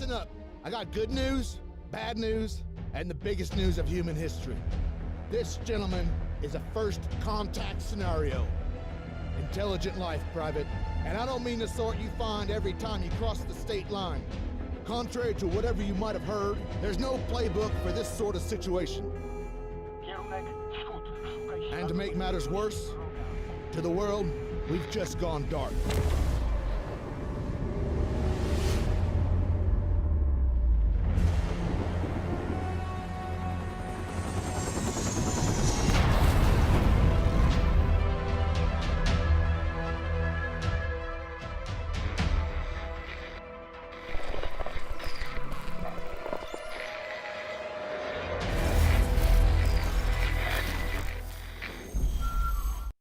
listen up. I got good news, bad news, and the biggest news of human history. This, gentleman, is a first contact scenario. Intelligent life, Private. And I don't mean the sort you find every time you cross the state line. Contrary to whatever you might have heard, there's no playbook for this sort of situation. And to make matters worse, to the world, we've just gone dark.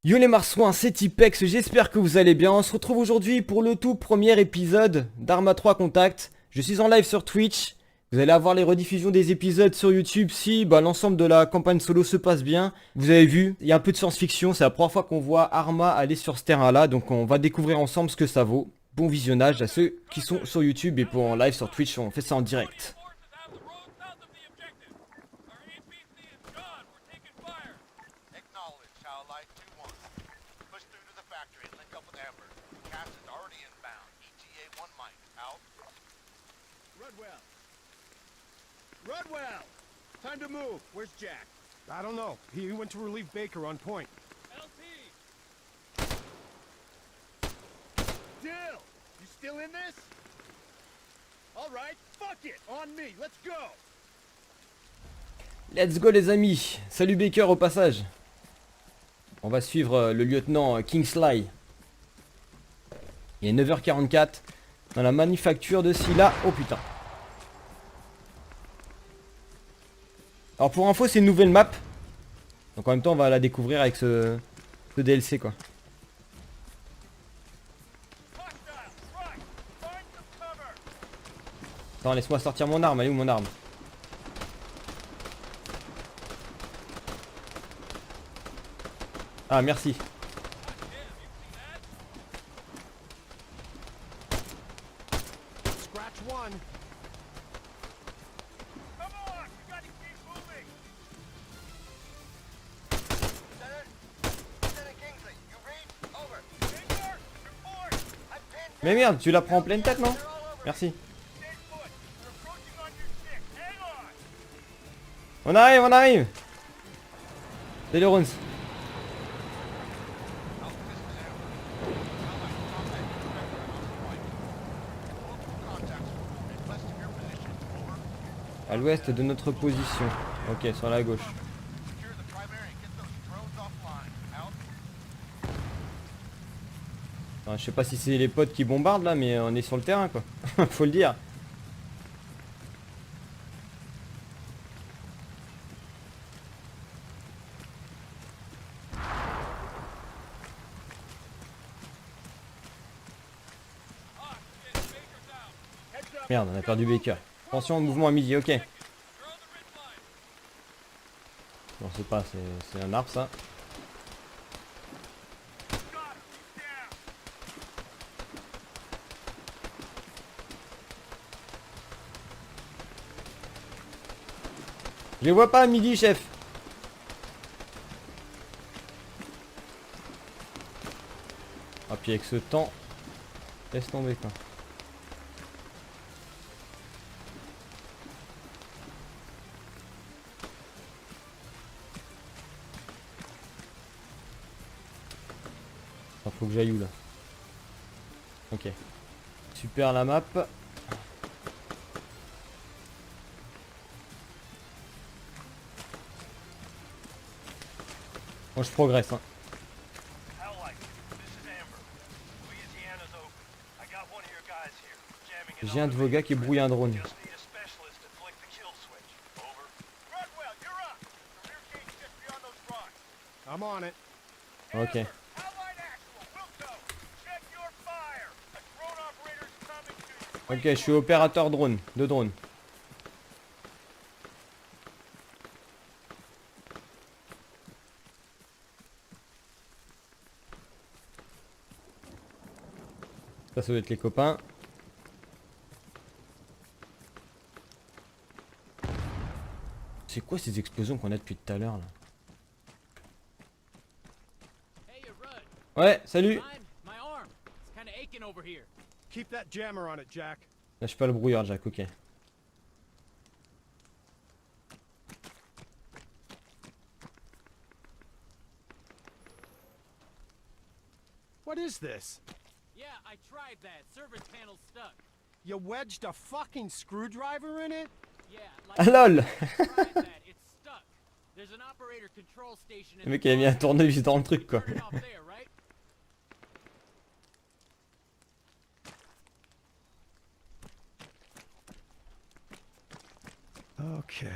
Yo les marsouins, c'est Tipex, j'espère que vous allez bien. On se retrouve aujourd'hui pour le tout premier épisode d'Arma 3 Contact. Je suis en live sur Twitch. Vous allez avoir les rediffusions des épisodes sur YouTube si l'ensemble de la campagne solo se passe bien. Vous avez vu, il y a un peu de science-fiction, c'est la première fois qu'on voit Arma aller sur ce terrain-là. Donc on va découvrir ensemble ce que ça vaut. Bon visionnage à ceux qui sont sur YouTube et pour en live sur Twitch, on fait ça en direct. Rodwell! Time to move. Where's Jack? I don't know. He went to relieve Baker on point. LT! Dill! You still in this? Alright, fuck it! On me, let's go! Let's go les amis. Salut Baker au passage. On va suivre le lieutenant Kingsley. Il est 9h44 dans la manufacture de Scylla. Oh putain. Alors pour info c'est une nouvelle map. Donc en même temps on va la découvrir avec ce DLC quoi. Attends, laisse-moi sortir mon arme. Elle est où mon arme? Ah merci. Scratch one. Mais merde, tu la prends en pleine tête non? Merci. On arrive, on arrive. Salut Rons. À l'ouest de notre position. Ok, sur la gauche. Enfin, je sais pas si c'est les potes qui bombardent là, mais on est sur le terrain quoi. Faut le dire. Merde, on a perdu Baker. Attention au mouvement à midi, ok. Non, c'est pas, c'est un arbre ça. Je les vois pas à midi, chef. Ah, puis avec ce temps, laisse tomber quoi. Faut que j'aille où là? Ok. Super la map. Bon, je progresse hein. J'ai un de vos gars qui brouille un drone. I'm on it. Ok. Ok, je suis opérateur drone, de drone. Ça doit être les copains. C'est quoi ces explosions qu'on a depuis tout à l'heure là? Ouais, salut. Keep that jammer on it, Jack. Lâche pas le brouillard, Jack, ok. What is this? Yeah, I tried that. Service panel's stuck. You wedged a fucking screwdriver in it? Yeah, Ah like lol. I tried that. It's stuck. There's an operator control station in Le mec il a mis un tournevis dans le truc quoi. Turn it off there, right? Okay.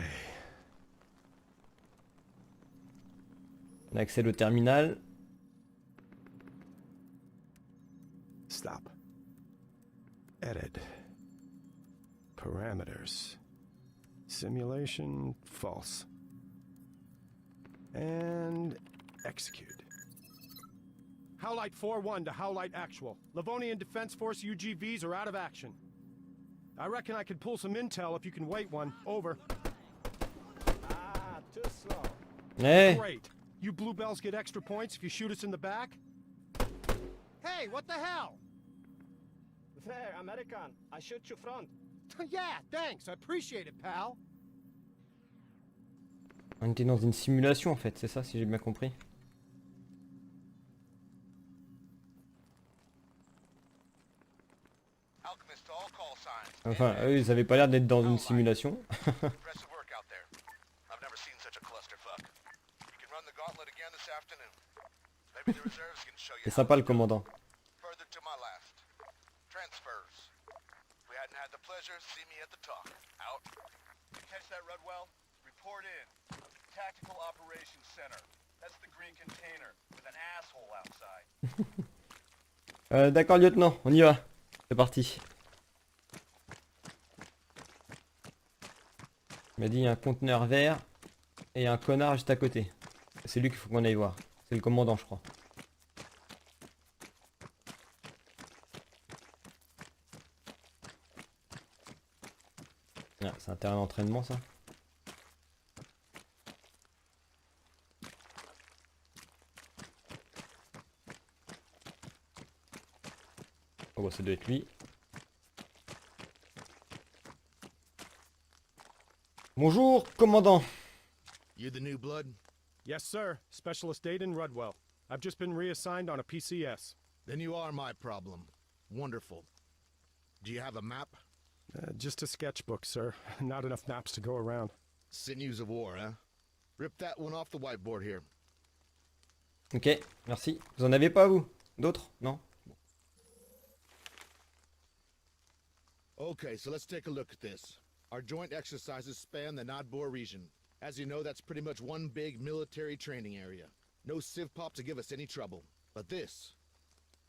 On accède au terminal. Stop. Edit. Parameters. Simulation false. And execute. Howlite 4-1 to Howlite Actual. Livonian Defense Force UGVs are out of action. I reckon I could pull some intel if you can wait one. Over. Ah, too slow. Eh, Great. You bluebells get extra points if you shoot us in the back? Hey, what the hell? There, American. I shoot you front. Yeah, thanks. I appreciate it, pal. on était dans une simulation en fait, c'est ça si j'ai bien compris. Alchemist to all call signs. Enfin, eux ils avaient pas l'air d'être dans une simulation. Impressive work out there. I've never seen such a clusterfuck. You can run the gauntlet again this afternoon. Maybe the reserves can show you C'est how sympa it's le commandant. done. Further to my left. Transfers. If we hadn't had the pleasure, see me at the top. Out. You catch that, Rudwell? Report in. Tactical Operations Center. That's the green container with an asshole outside. D'accord lieutenant, on y va. C'est parti. Il m'a dit il y a un conteneur vert et un connard juste à côté. C'est lui qu'il faut qu'on aille voir. C'est le commandant je crois. Ah, c'est un terrain d'entraînement ça. Oh bah ça doit être lui. Bonjour commandant. You the new blood? Yes, sir. Specialist Aiden Rudwell. I've just been reassigned on a PCS. Then you are my problem. Wonderful. Do you have a map? Just a sketchbook, sir. Not enough maps to go around. Sinews of war, huh? Rip that one off the whiteboard here. Ok, merci. Vous en avez pas vous? D'autres? Non? Okay, so let's take a look at this. Our joint exercises span the Nodbor region. As you know, that's pretty much one big military training area. No civ pop to give us any trouble. But this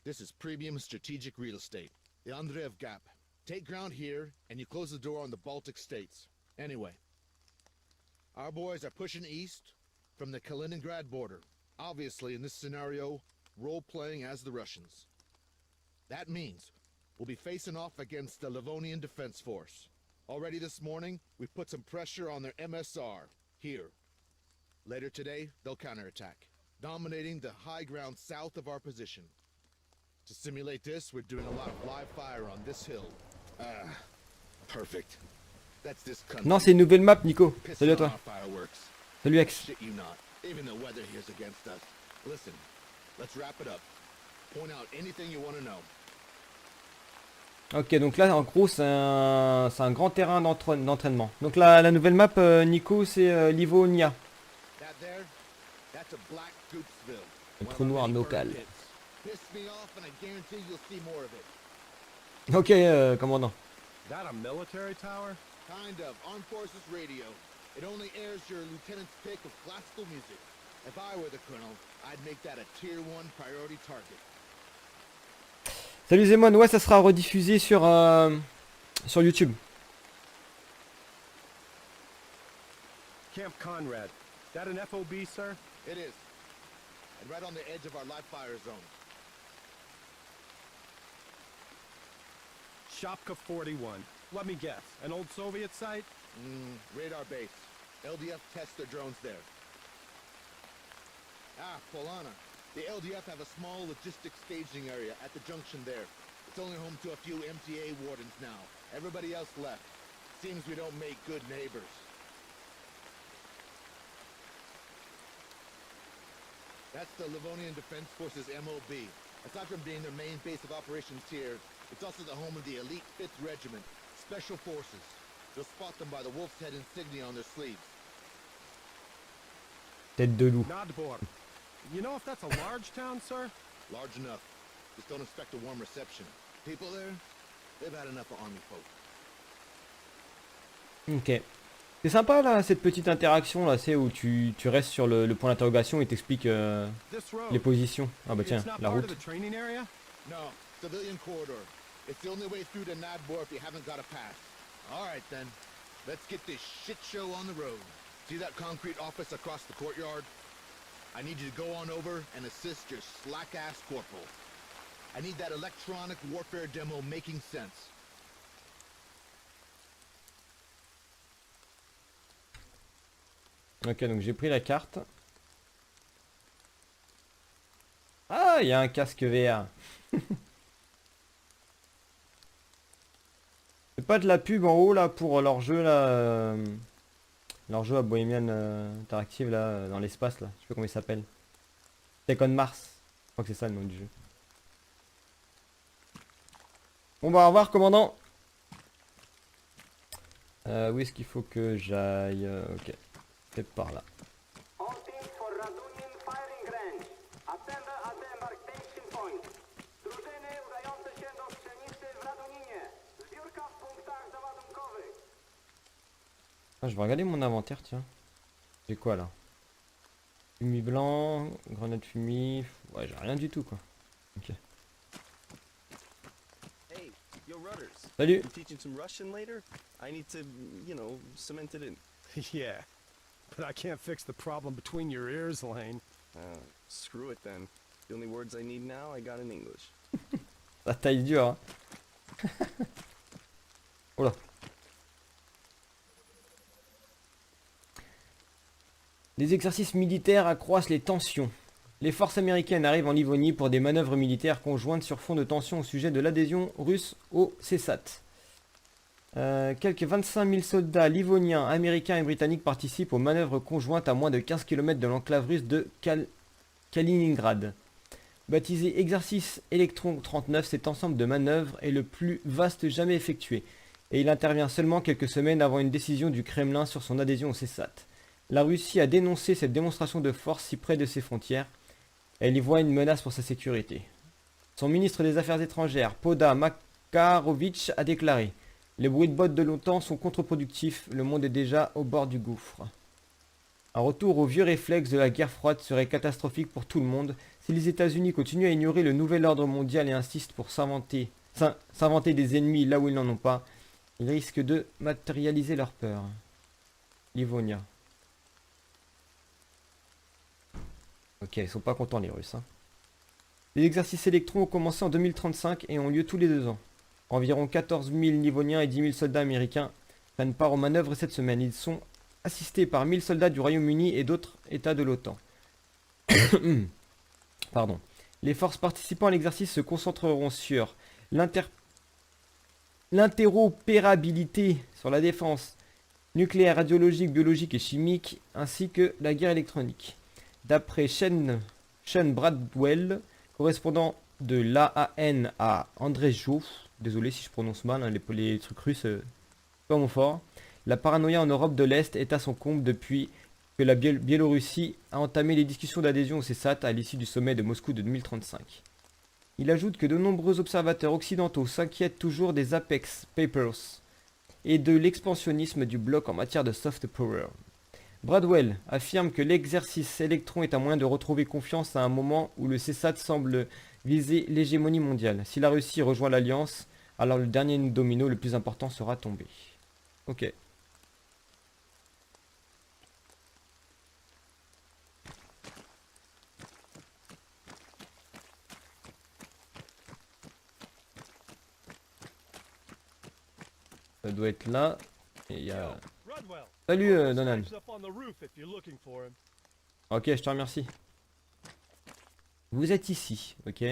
is premium strategic real estate. The Andreev Gap. Take ground here, and you close the door on the Baltic states. Anyway, our boys are pushing east from the Kaliningrad border. Obviously, in this scenario, role-playing as the Russians. That means we'll be facing off against the Livonian Defense Force. Already this morning, we've put some pressure on their MSR, here. Later today, they'll counterattack, dominating the high ground south of our position. To simulate this, we're doing a lot of live fire on this hill. Perfect. That's this country. Non, c'est une nouvelle map, Nico. Pissing Salut à on toi. our fireworks. Salut Ex. Shit you not. Even the weather here's against us. Listen, let's wrap it up. Point out anything you want to know. Ok, donc là, en gros, c'est un grand terrain d'entraînement. Donc la nouvelle map, Nico, c'est Livonia. That there, that's a Black Goopsville. Le One trou of noir many local. burn pits. Piss me off and I guarantee you'll see more of it. Ok, commandant. That a military tower? Kind of. Armed Forces Radio. It only airs your lieutenant's pick of classical music. If I were the colonel, I'd make that a tier 1 priority target. Salut Zemon, ouais, ça sera rediffusé sur YouTube. Camp Conrad. That an FOB, sir? It is. And right on the edge of our live fire zone. Shopka 41. Let me guess. An old Soviet site? Radar base. LDF tests their drones there. Ah, Polana. The LDF have a small logistics staging area at the junction there. It's only home to a few MTA wardens now. Everybody else left. Seems we don't make good neighbors. That's the Livonian Defense Forces MOB. Aside from being their main base of operations here, it's also the home of the elite 5th Regiment, Special Forces. You'll spot them by the wolf's head insignia on their sleeves. Tête de loup. Nodbor. You know if that's a large town, sir? Large enough. Just don't expect a warm reception. People there, they've had enough of army folk. Ok. C'est sympa là, cette petite interaction là, c'est où tu restes sur le point d'interrogation et t'expliques This road. les positions. Ah bah tiens, It's not la part route. of the training area? No, civilian corridor. It's the only way through to Nadbor if you haven't got a pass. All right then, let's get this shit show on the road. See that concrete office across the courtyard? I need you to go on over and assist your slack-ass corporal. I need that electronic warfare demo making sense. Ok, donc j'ai pris la carte. Ah, il y a un casque VR. C'est pas de la pub en haut là pour leur jeu là. Leur jeu à Bohemian Interactive là, dans l'espace là. Je sais pas comment il s'appelle. Tech on Mars. Je crois que c'est ça le nom du jeu. Bon bah au revoir commandant. Où est-ce qu'il faut que j'aille? Ok. C'est par là. All teams for Radunian firing range. Assemble at the embarkation point. Drużyny udające się do strzelnicy w Raduninie. Zbiórka w punktach załadunkowych. Ah, je vais regarder mon inventaire, tiens. J'ai quoi là? Fumée blanc, grenade fumée. Ouais, j'ai rien du tout quoi. Ok. Hey, yo Rudders. Salut. You teaching some Russian later? I need to, you know, cement it in. Yeah. But I can't fix the problem between your ears, Lane. Screw it then. The only words I need now, I got in English. La taille dure, hein. Oh là. Les exercices militaires accroissent les tensions. Les forces américaines arrivent en Livonie pour des manœuvres militaires conjointes sur fond de tension au sujet de l'adhésion russe au CESAT. Quelques 25 000 soldats livoniens, américains et britanniques participent aux manœuvres conjointes à moins de 15 km de l'enclave russe de Kaliningrad. Baptisé Exercice Electron 39, cet ensemble de manœuvres est le plus vaste jamais effectué, et il intervient seulement quelques semaines avant une décision du Kremlin sur son adhésion au CESAT. La Russie a dénoncé cette démonstration de force si près de ses frontières. Elle y voit une menace pour sa sécurité. Son ministre des Affaires étrangères, Poda Makarovitch, a déclaré « Les bruits de bottes de l'OTAN sont contre-productifs, le monde est déjà au bord du gouffre. » Un retour aux vieux réflexes de la guerre froide serait catastrophique pour tout le monde si les États-Unis continuent à ignorer le nouvel ordre mondial et insistent pour s'inventer des ennemis là où ils n'en ont pas. Ils risquent de matérialiser leur peur. Livonia. Ok, ils sont pas contents les Russes. Hein. Les exercices électrons ont commencé en 2035 et ont lieu tous les 2 ans. Environ 14 000 Livoniens et 10 000 soldats américains prennent part aux manœuvres cette semaine. Ils sont assistés par 1000 soldats du Royaume-Uni et d'autres États de l'OTAN. Pardon. Les forces participant à l'exercice se concentreront sur l'interopérabilité sur la défense nucléaire, radiologique, biologique et chimique, ainsi que la guerre électronique. D'après Sean Bradwell, correspondant de l'AAN à André Jouff, désolé si je prononce mal, hein, les trucs russes, pas mon fort, la paranoïa en Europe de l'Est est à son comble depuis que la Biélorussie a entamé les discussions d'adhésion au CESAT à l'issue du sommet de Moscou de 2035. Il ajoute que de nombreux observateurs occidentaux s'inquiètent toujours des Apex Papers et de l'expansionnisme du bloc en matière de soft power. Bradwell affirme que l'exercice électron est un moyen de retrouver confiance à un moment où le CESAT semble viser l'hégémonie mondiale. Si la Russie rejoint l'Alliance, alors le dernier domino le plus important sera tombé. Ok. Ça doit être là. Et il y a... Rodwell. Salut Rodwell's Donan. up on the roof if you're looking for him. Ok, je te remercie. Vous êtes ici, ok.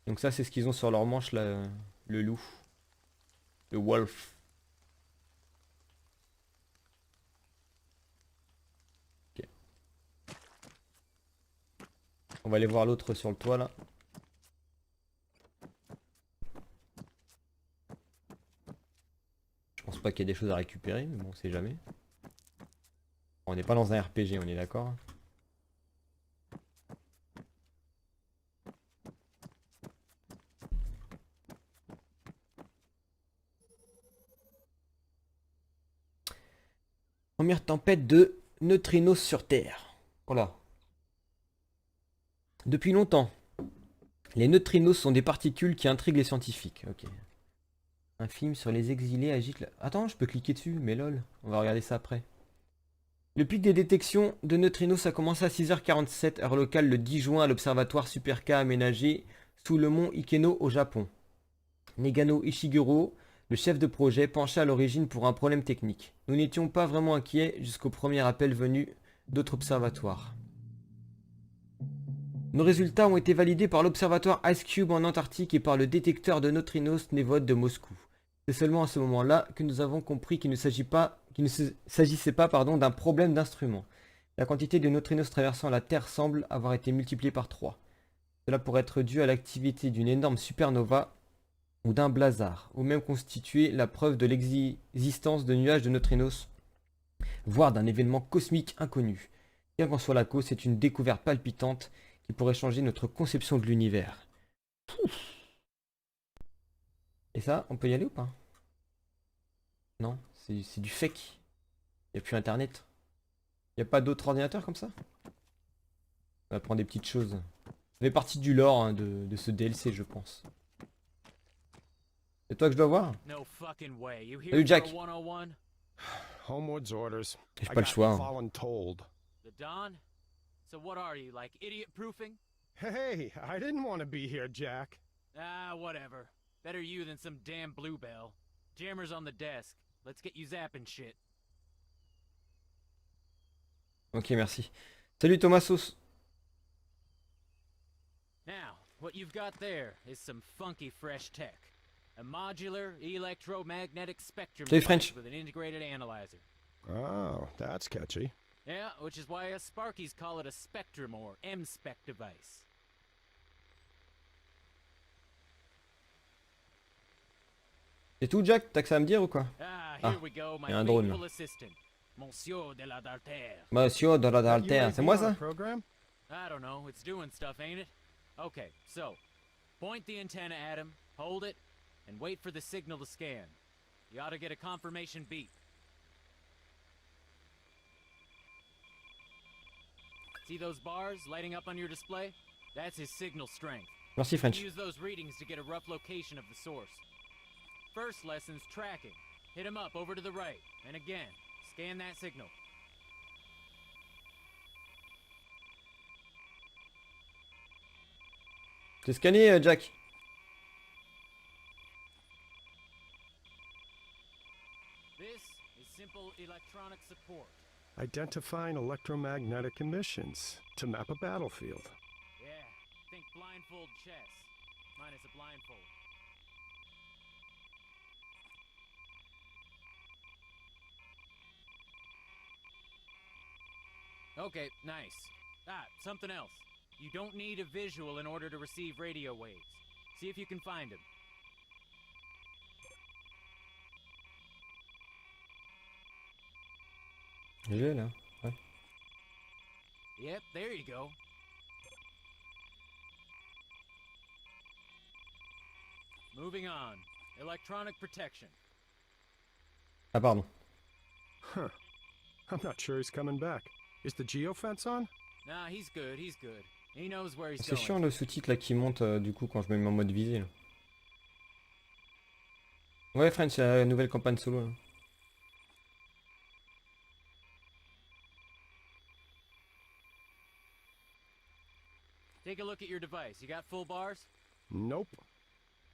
Donc ça c'est ce qu'ils ont sur leur manche là, le loup. Le wolf. Ok. On va aller voir l'autre sur le toit là. Je pense pas qu'il y ait des choses à récupérer, mais bon, on sait jamais. On n'est pas dans un RPG, on est d'accord? Première tempête de neutrinos sur Terre. Voilà. Depuis longtemps, les neutrinos sont des particules qui intriguent les scientifiques. Ok. Un film sur les exilés agite la... Attends, je peux cliquer dessus, mais lol. On va regarder ça après. Le pic des détections de neutrinos a commencé à 6h47, heure locale, le 10 juin à l'observatoire Super K aménagé sous le mont Ikeno au Japon. Negano Ishiguro, le chef de projet, penchait à l'origine pour un problème technique. Nous n'étions pas vraiment inquiets jusqu'au premier appel venu d'autres observatoires. Nos résultats ont été validés par l'observatoire Ice Cube en Antarctique et par le détecteur de neutrinos Nevod de Moscou. C'est seulement à ce moment-là que nous avons compris qu'il ne s'agissait pas d'un problème d'instrument. La quantité de neutrinos traversant la Terre semble avoir été multipliée par 3. Cela pourrait être dû à l'activité d'une énorme supernova ou d'un blazar, ou même constituer la preuve de l'existence de nuages de neutrinos, voire d'un événement cosmique inconnu. Quelle qu'en soit la cause, c'est une découverte palpitante qui pourrait changer notre conception de l'univers. Et ça, on peut y aller ou pas? Non, c'est du fake. Il n'y a plus internet. Il n'y a pas d'autres ordinateurs comme ça? On va prendre des petites choses. Ça fait partie du lore hein, de ce DLC, je pense. C'est toi que je dois voir? No fucking way. You here Salut for Jack. a 101? Homeward's orders. J'ai I pas le got choix. hein. fallen told. The Don? So what are you, like idiot proofing? Hey, I didn't want to be here, Jack. Ah, whatever. Better you than some damn bluebell. Jammer's on the desk. Let's get you zapping shit. Ok, merci. Salut Thomasos. Now, what you've got there is some funky fresh tech. A modular electromagnetic spectrum Salut, device French. with an integrated analyzer. Oh, that's catchy. Yeah, which is why us Sparkies call it a spectrum or M-spec device. C'est tout Jack? T'as que ça à me dire ou quoi? Ah, Ah, here we go, my y a un drone, là. faithful assistant, Monsieur de la Dalter. Monsieur de la Dalter, c'est moi UAV on a ça? program? I don't know, it's doing stuff, ain't it? Okay, so, point the antenna at him, hold it, and wait for the signal to scan. You ought to get a confirmation beep. See those bars lighting up on your display? That's his signal strength. Merci French. Use those readings to get a rough location of the source. First lesson's tracking. Hit him up over to the right, and again, scan that signal. T'es scanné Jack? This is simple electronic support. Identifying electromagnetic emissions to map a battlefield. Yeah, think blindfold chess, minus a blindfold. Okay, nice. Ah, something else. You don't need a visual in order to receive radio waves. See if you can find them. Il est là. Ouais. Yep, there you go. Moving on. Electronic protection. Ah pardon. Huh. I'm not sure he's coming back. Is the geofence on? Nah, he's good, he's good. He knows where he's C'est going. chiant le sous-titre là qui monte du coup quand je me mets en mode visée là. Ouais French, c'est la nouvelle campagne solo là. Take a look at your device. You got full bars? Nope.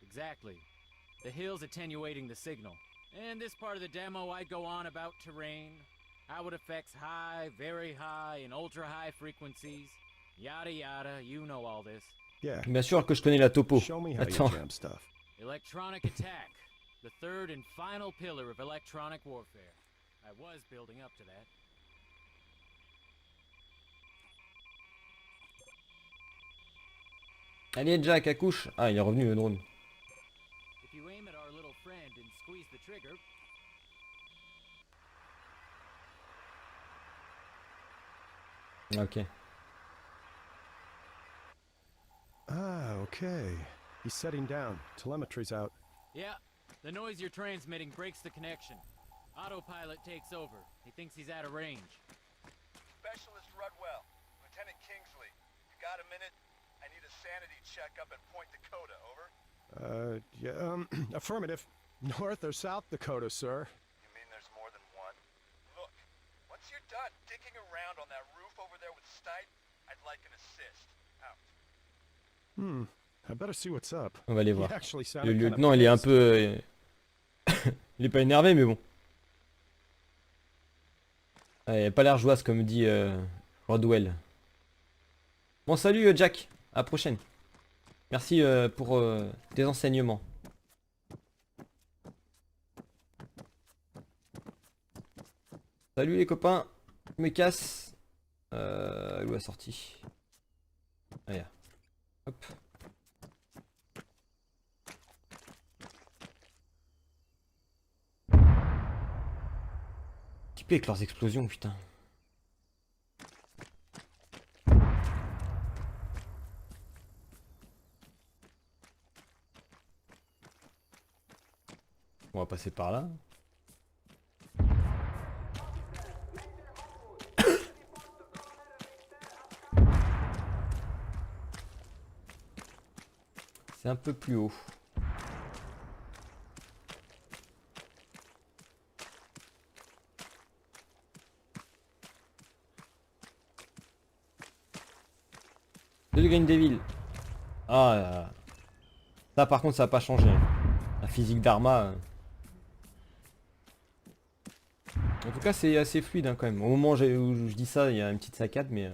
Exactly. The hill's attenuating the signal. In this part of the demo, I go on about terrain, how it affects high, very high, and ultra high frequencies. Yada yada, you know all this. Yeah. Bien sûr que je connais la topo. Show me how you Attends. jam stuff. Electronic attack, the third and final pillar of electronic warfare. I was building up to that. Allez Jack, accouche. Ah, il est revenu le drone. If you aim at our little friend and squeeze the trigger, Ok. Ah, okay. He's setting down. Telemetry's out. yeah, the noise you're transmitting breaks the connection. Autopilot takes over. He thinks he's out of range. Specialist Rudwell, Lieutenant Kingsley. You got a minute? I need a sanity check up at Point Dakota, over. Yeah, affirmative. North or South Dakota, sir? You mean there's more than one? Look, once you're done dicking around on that roof over there with Stipe, I'd like an assist. Out. I better see what's up. On va aller He voir. actually Le sounded kinda lieutenant, il est un pissed. peu... il est pas énervé, mais bon. Ah, il a pas l'air jouasse, comme dit Rodwell. Bon, salut Jack. À la prochaine. Merci pour tes enseignements. Salut les copains. Je me casse. Où est la sortie? Ah, yeah. Hop. Typé avec leurs explosions, putain. On va passer par là. C'est un peu plus haut. De Green Devil. Ah, ça par contre ça va pas changer. La physique d'Arma. En tout cas c'est assez fluide hein, quand même. Au moment où je dis ça, il y a une petite saccade mais ça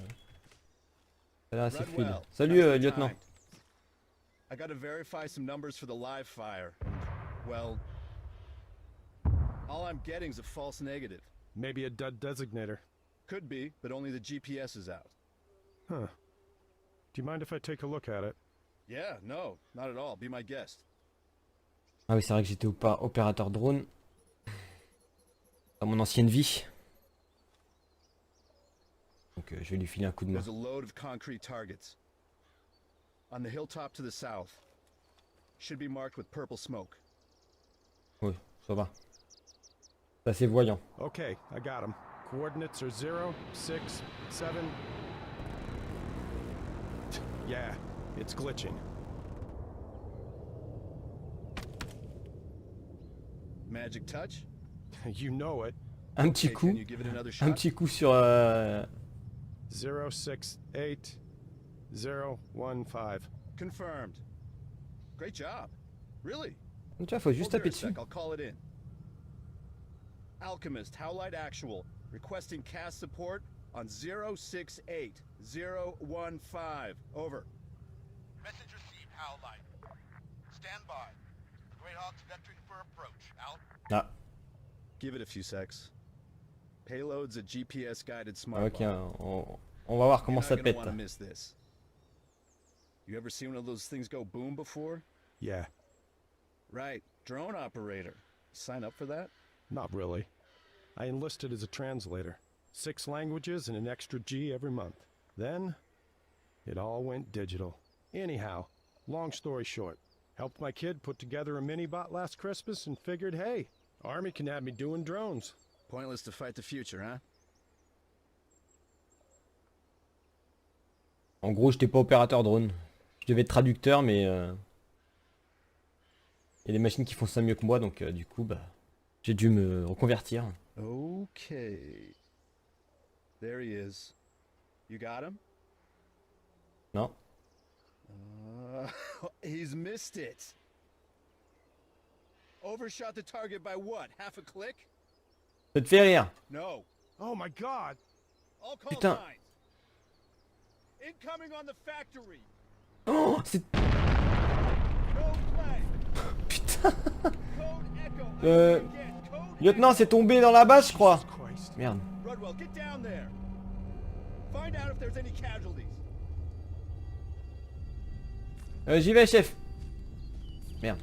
a l'air assez fluide. Rudwell, Salut thanks for lieutenant. time. I gotta verify some numbers for the live fire. Well, all I'm getting's a false negative. Maybe a dud designator. Could be, but only the GPS is out. Huh. Do you mind if I take a look at it? Yeah, no, not at all. Be my guest. Ah oui c'est vrai que j'étais opérateur drone. Dans mon ancienne vie. Donc je vais lui filer un coup de main. There's a load of concrete targets. On the hilltop to the south. Should be marked with purple smoke. Oui, ça va. C'est assez voyant. Okay, I got him. Coordinates are 0, 6, 7. Yeah, it's glitching. Magic touch? You know it. Un petit Hey, coup. can you give it another shot? Un petit coup sur 0, 6, 8, 0, 1, 5. Confirmed. Great job. Really? Tu vois, faut juste Hold taper there a dessus. sec, I'll call it in. Alchemist, Howlite Actual, requesting cast support on 068015. Over. Message received, Howlite. Stand by. Greyhawk's vectoring for approach. Out. Ah, Give it a few secs. Payload's a GPS-guided smart ok, bomb. on va voir You're comment not ça gonna pète. wanna miss this. You ever seen one of those things go boom before? Yeah, Right, drone operator. Sign up for that? not really. I enlisted as a translator. 6 languages and an extra G every month. Then, it all went digital. Anyhow, long story short, helped my kid put together a mini-bot last Christmas and figured, hey, Army can have me doing drones. Pointless to fight the future, huh? En gros, j'étais pas opérateur drone. Je devais être traducteur, mais il y a des machines qui font ça mieux que moi, donc du coup, bah, j'ai dû me reconvertir. Okay. There he is. You got him? Non. He's missed it. Overshot the target by what? Half a click? Ça te fait rire. No. Oh my god! All call Putain. signs. Incoming on the factory. Oh, c'est... Code flag. Putain. Code echo. Euh, Again. Code Lieutenant, c'est tombé dans la base, je crois. Christ. Merde. Rudwell, get down there. Find out if there's any casualties. J'y vais, chef. Merde.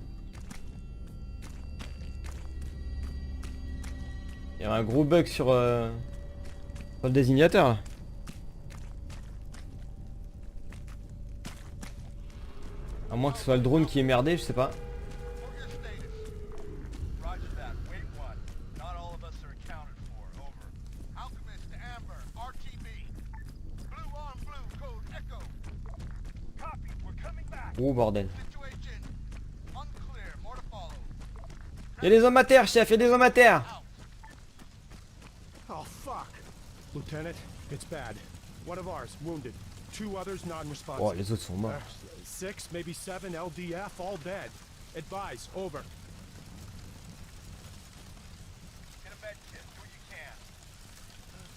Il y a un gros bug sur le désignateur là. À moins que ce soit le drone qui est merdé, je sais pas. For your status. Roger that. Wait one. Not all of us are accounted for. Over. Alchemist to Amber. RTB. Blue on blue. Code echo. Copy. We're coming back. Oh bordel. Situation. Unclear. More to follow. Y'a des hommes à terre, chef, y'a des hommes à terre. Oh fuck! Lieutenant, it's bad. One of ours wounded. 2 others non-responsive. Oh, les autres sont morts. 6, maybe 7 LDF, all dead. Advise, over. Get a med kit. Do what you can.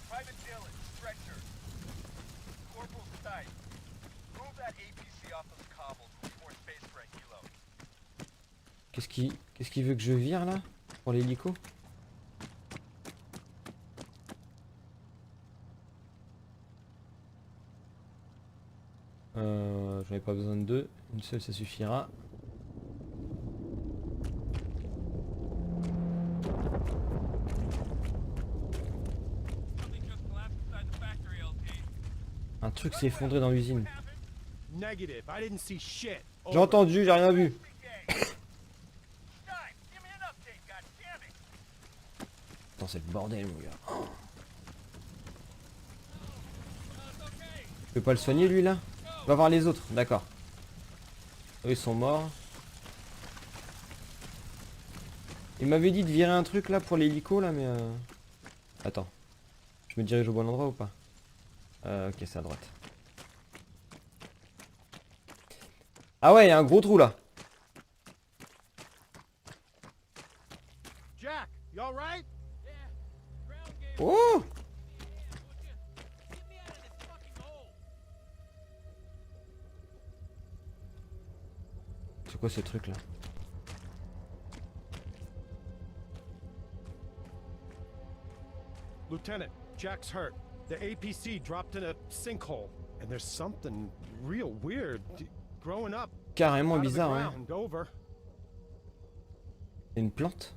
Private Dillon. Stretcher. Corporal Stipe. Move that APC off those cobbles. We need more space for a helo. Qu'est-ce qu'il veut que je vire là? Pour l'hélico? J'en ai pas besoin de 2, une seule ça suffira. Un truc s'est effondré dans l'usine. Negative, I didn't see shit. J'ai entendu, j'ai rien vu. Stipe, give me an update, goddammit. Attends, c'est le bordel mon gars. Oh. Je peux pas le soigner lui là? On va voir les autres, d'accord. Eux ils sont morts. Il m'avait dit de virer un truc là pour l'hélico là mais Attends. Je me dirige au bon endroit ou pas? Ok, c'est à droite. Ah ouais, il y a un gros trou là. Jack, you alright? Oh! C'est quoi ce truc là? Lieutenant, Jack's hurt. The APC dropped in a sinkhole. And there's something real weird growing up Carrément out of the bizarre, hein. ground. Over. C'est une plante?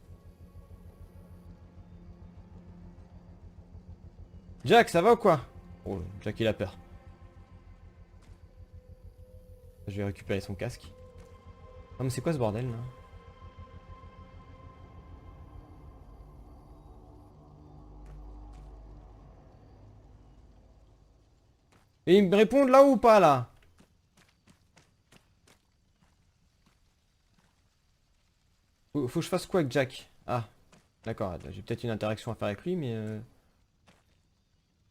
Jack, ça va ou quoi? Oh, Jack il a peur. Je vais récupérer son casque. Non mais c'est quoi ce bordel là? Et ils me répondent là ou pas là? Faut que je fasse quoi avec Jack? Ah, d'accord, j'ai peut-être une interaction à faire avec lui mais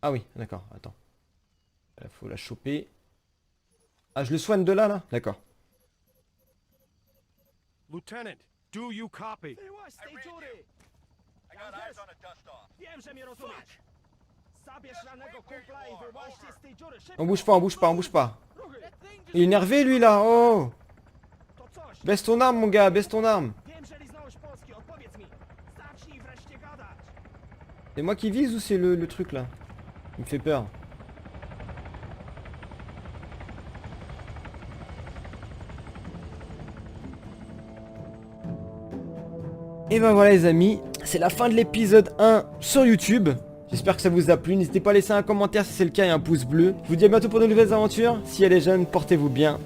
Ah oui, d'accord, attends. Faut la choper. Ah, je le soigne de là D'accord. Lieutenant, do you copy? I read you. I got eyes on a dust-off. Wiem, że mnie rozumiesz. Zabierz ranego kumpla i wyłaźcie z tej dziury. Szybko! On bouge pas, on bouge pas, on bouge pas. Il est énervé lui là, oh! To coś! Baisse ton arme mon gars, baisse ton arme. Wiem, że liznąłeś Polski, odpowiedz mi. Zacznij wreszcie gadać. C'est moi qui vise ou c'est le truc là? Il me fait peur. Et ben voilà les amis, c'est la fin de l'épisode 1 sur YouTube. J'espère que ça vous a plu, n'hésitez pas à laisser un commentaire si c'est le cas et un pouce bleu. Je vous dis à bientôt pour de nouvelles aventures. Si elle est jeune, portez-vous bien.